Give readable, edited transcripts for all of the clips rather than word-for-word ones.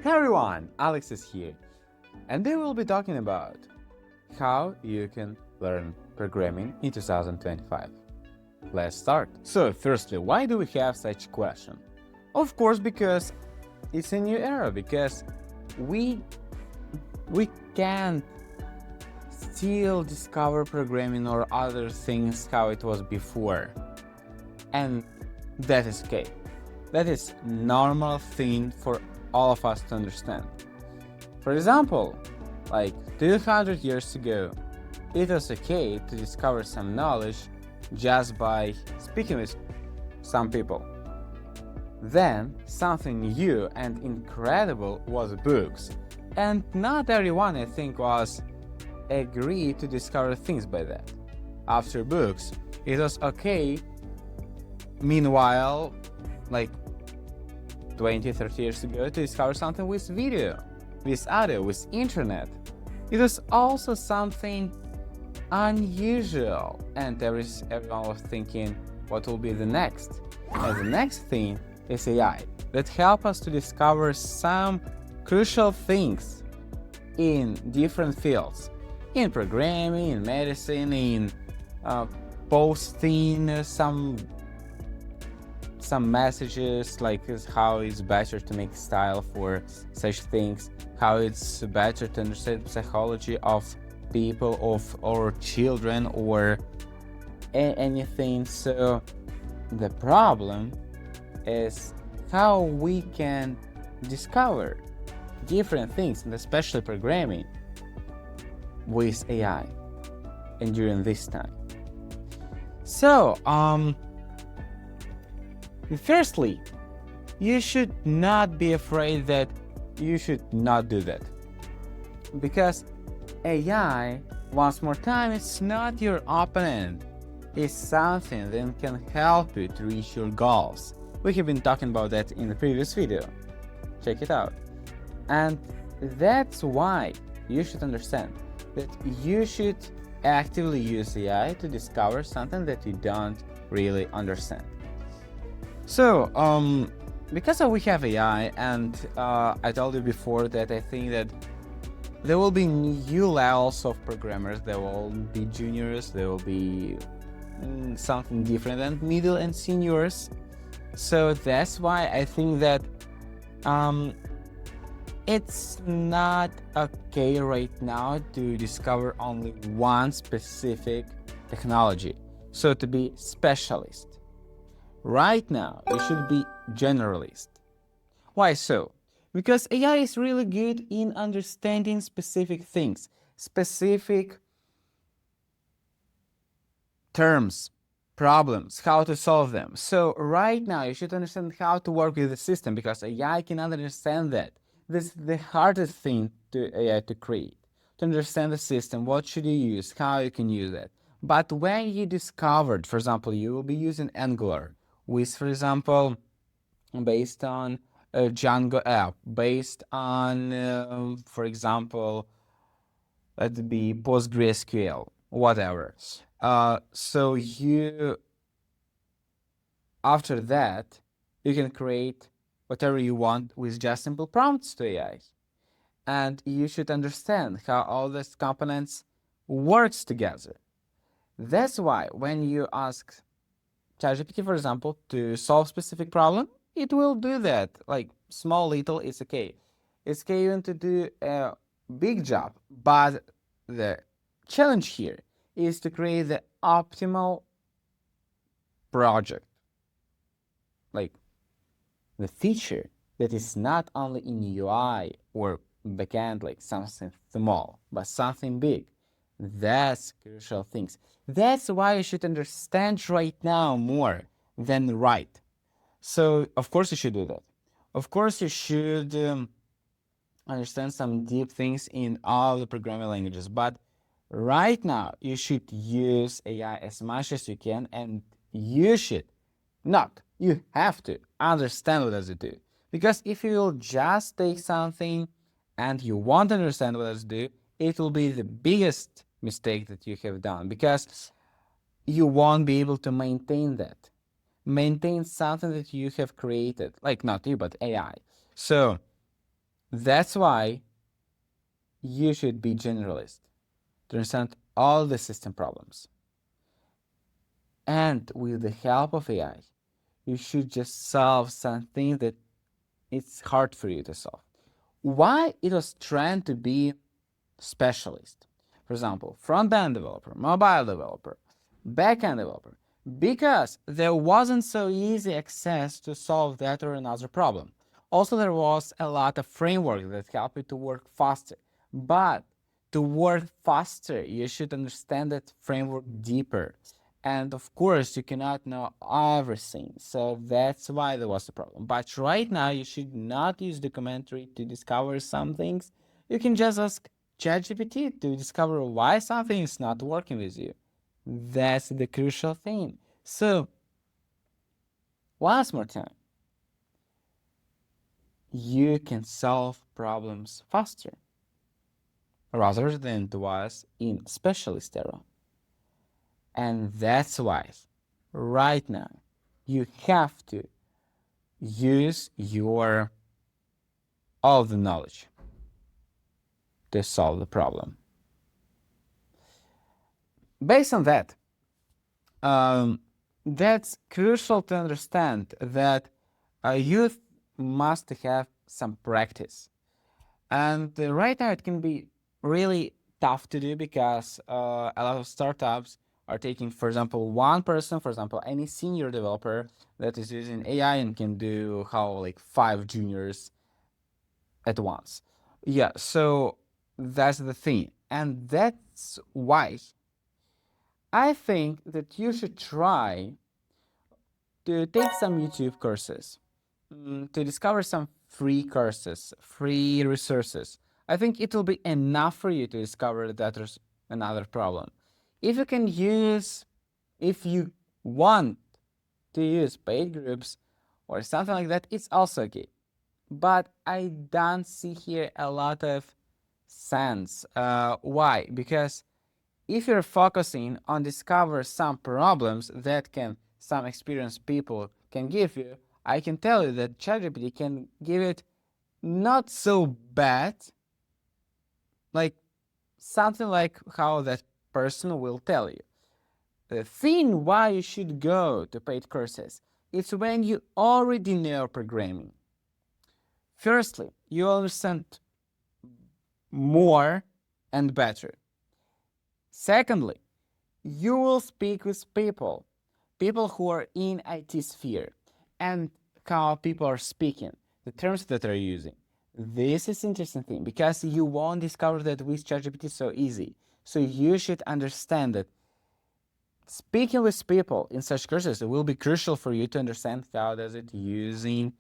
Hey everyone, Alex is here, and they will be talking about how you can learn programming in 2025. Let's start. So, firstly, why do we have such question? Of course, because it's a new era, because we can't still discover programming or other things how it was before. And that is okay. That is normal thing for all of us to understand. For example, like 200 years ago, it was okay to discover some knowledge just by speaking with some people. Then something new and incredible was books, and not everyone, I think, was agreed to discover things by that. After books, it was okay. Meanwhile, like 20-30 years ago, to discover something with video, with audio, with internet. It was also something unusual, and everyone was thinking what will be the next. And the next thing is AI, that help us to discover some crucial things in different fields, in programming, in medicine, in posting some messages, like how it's better to make style for such things, how it's better to understand the psychology of people, of or children, or anything. So the problem is how we can discover different things, and especially programming, with AI and during this time. So firstly, you should not be afraid that you should not do that. Because AI, once more time, it's not your opponent. It's something that can help you to reach your goals. We have been talking about that in the previous video. Check it out. And that's why you should understand that you should actively use AI to discover something that you don't really understand. So, because we have AI, and I told you before that I think that there will be new levels of programmers. There will be juniors, there will be something different, and middle and seniors. So that's why I think that it's not okay right now to discover only one specific technology. So to be specialist. Right now, you should be generalist. Why so? Because AI is really good in understanding specific things, specific terms, problems, how to solve them. So right now, you should understand how to work with the system, because AI cannot understand that. This is the hardest thing to AI to create. To understand the system, what should you use, how you can use it. But when you discovered, for example, you will be using Angular, with, for example, based on a Django app, based on, for example, let it be PostgreSQL, whatever. So after that, you can create whatever you want with just simple prompts to AI. And you should understand how all these components works together. That's why when you ask ChatGPT, for example, to solve specific problem, it will do that. Like small, little, it's okay. It's okay even to do a big job, but the challenge here is to create the optimal project, like the feature that is not only in UI or backend, like something small, but something big. That's crucial things. That's why you should understand right now more than write. So of course you should do that. Of course you should understand some deep things in all the programming languages, but right now you should use AI as much as you can, and you should not, you have to understand what does it do. Because if you will just take something and you won't understand what does it do, it will be the biggest mistake that you have done, because you won't be able to maintain that. Maintain something that you have created, like not you, but AI. So That's why you should be generalist to understand all the system problems. And with the help of AI, you should just solve something that it's hard for you to solve. Why it was trying to be specialist? For example, front-end developer, mobile developer, back-end developer, because there wasn't so easy access to solve that or another problem. Also, there was a lot of framework that helped you to work faster. But to work faster, you should understand that framework deeper. And of course, you cannot know everything. So that's why there was a problem. But right now, you should not use the commentary to discover some things. You can just ask ChatGPT to discover why something is not working with you. That's the crucial thing. So, once more time, you can solve problems faster rather than it was in specialist era. And that's why right now you have to use your all the knowledge to solve the problem. Based on that, that's crucial to understand that youth must have some practice. And right now it can be really tough to do because a lot of startups are taking, for example, one person, for example, any senior developer that is using AI and can do how like 5 juniors at once. Yeah, so that's the thing. And that's why I think that you should try to take some YouTube courses, to discover some free courses, free resources. I think it will be enough for you to discover that there's another problem. If you can use, if you want to use paid groups or something like that, it's also okay. But I don't see here a lot of sense. Why? Because if you're focusing on discover some problems that can some experienced people can give you, I can tell you that ChatGPT can give it not so bad, like something like how that person will tell you. The thing why you should go to paid courses is when you already know programming. Firstly, you understand more and better. Secondly, you will speak with people who are in IT sphere, and how people are speaking, the terms that they're using. This is interesting thing because you won't discover that with ChatGPT so easy. So you should understand that speaking with people in such courses will be crucial for you to understand how does it using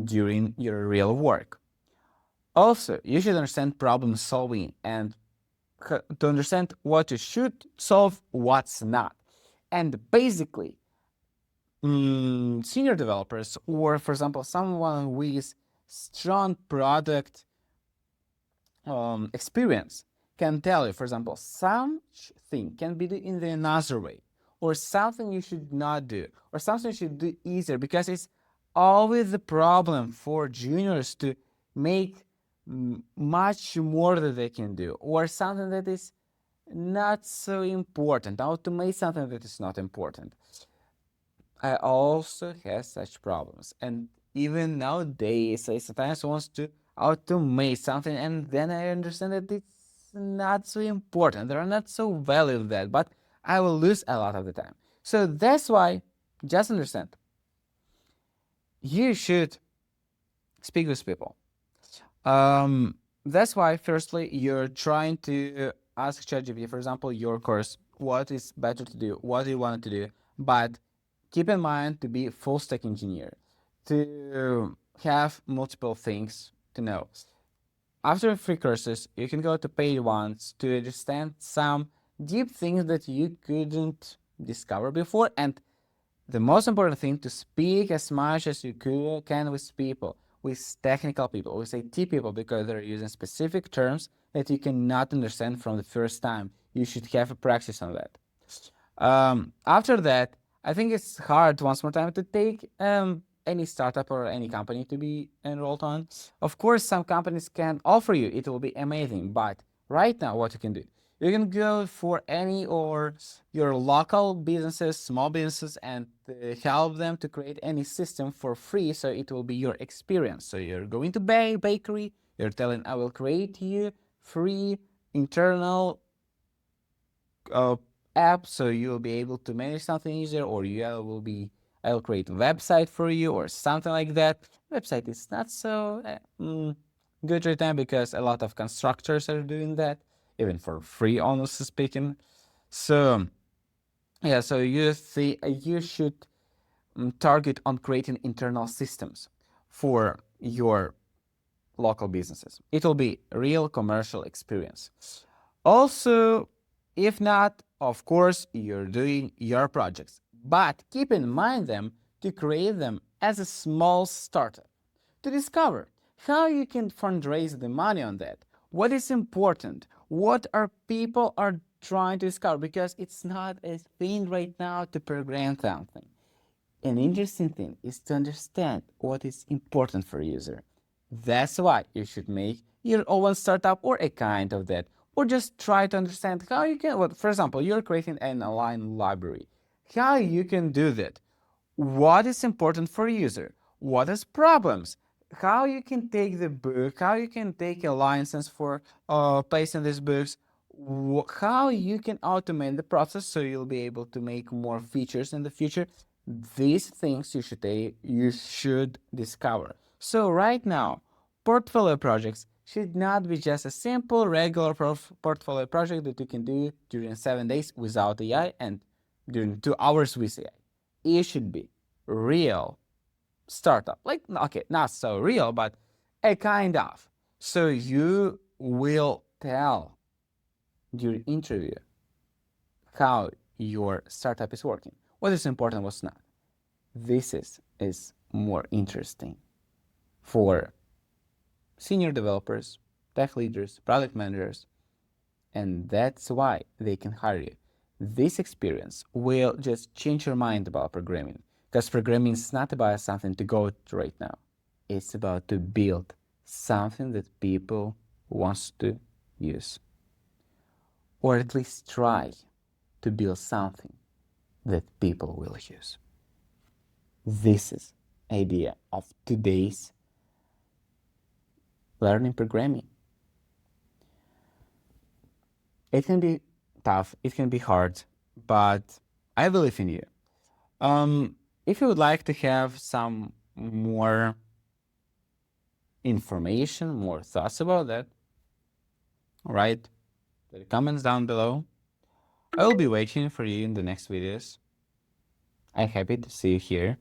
during your real work. Also, you should understand problem solving and to understand what you should solve, what's not. And basically, senior developers, or for example, someone with strong product experience, can tell you, for example, something can be done in the another way, or something you should not do, or something you should do easier, because it's always the problem for juniors to make much more that they can do, or something that is not so important, automate something that is not important. I also have such problems, and even nowadays, I sometimes want to automate something, and then I understand that it's not so important. They're not so valuable that, but I will lose a lot of the time. So that's why, just understand, you should speak with people. That's why, firstly, you're trying to ask ChatGPT, for example, your course, what is better to do, what do you want to do, but keep in mind to be a full stack engineer, to have multiple things to know. After free courses, you can go to paid ones to understand some deep things that you couldn't discover before. And the most important thing, to speak as much as you can with people, with technical people, with IT people, because they're using specific terms that you cannot understand from the first time. You should have a practice on that. After that, I think it's hard once more time to take any startup or any company to be enrolled on. Of course, some companies can offer you, it will be amazing. But right now, what you can do, you can go for any or your local businesses, small businesses, and help them to create any system for free. So it will be your experience. So you're going to bakery, you're telling, I will create you free internal uh, app, so you'll be able to manage something easier, or I'll create a website for you or something like that. Website is not so good right now because a lot of constructors are doing that, even for free, honestly speaking. So yeah, so you should target on creating internal systems for your local businesses. It will be real commercial experience. Also, if not, of course, you're doing your projects, but keep in mind them to create them as a small startup to discover how you can fundraise the money on that. What is important? What are people are trying to discover? Because it's not a thing right now to program something. An interesting thing is to understand what is important for a user. That's why you should make your own startup or a kind of that, or just try to understand how you can. Well, for example, you're creating an online library. How you can do that? What is important for a user? What is problems? How you can take the book? How you can take a license for placing these books? How you can automate the process so you'll be able to make more features in the future? These things you should discover. So right now, portfolio projects should not be just a simple regular portfolio project that you can do during 7 days without AI and during 2 hours with AI. It should be real startup. Like, okay, not so real, but a kind of. So you will tell during interview how your startup is working. What is important, what's not. This is more interesting for senior developers, tech leaders, product managers, and that's why they can hire you. This experience will just change your mind about programming, because programming is not about something to go to right now. It's about to build something that people wants to use, or at least try to build something that people will use. This is idea of today's learning programming. It can be tough, it can be hard, but I believe in you. If you would like to have some more information, more thoughts about that, write the comments down below. I will be waiting for you in the next videos. I'm happy to see you here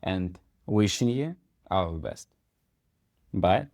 and wishing you all the best. Bye.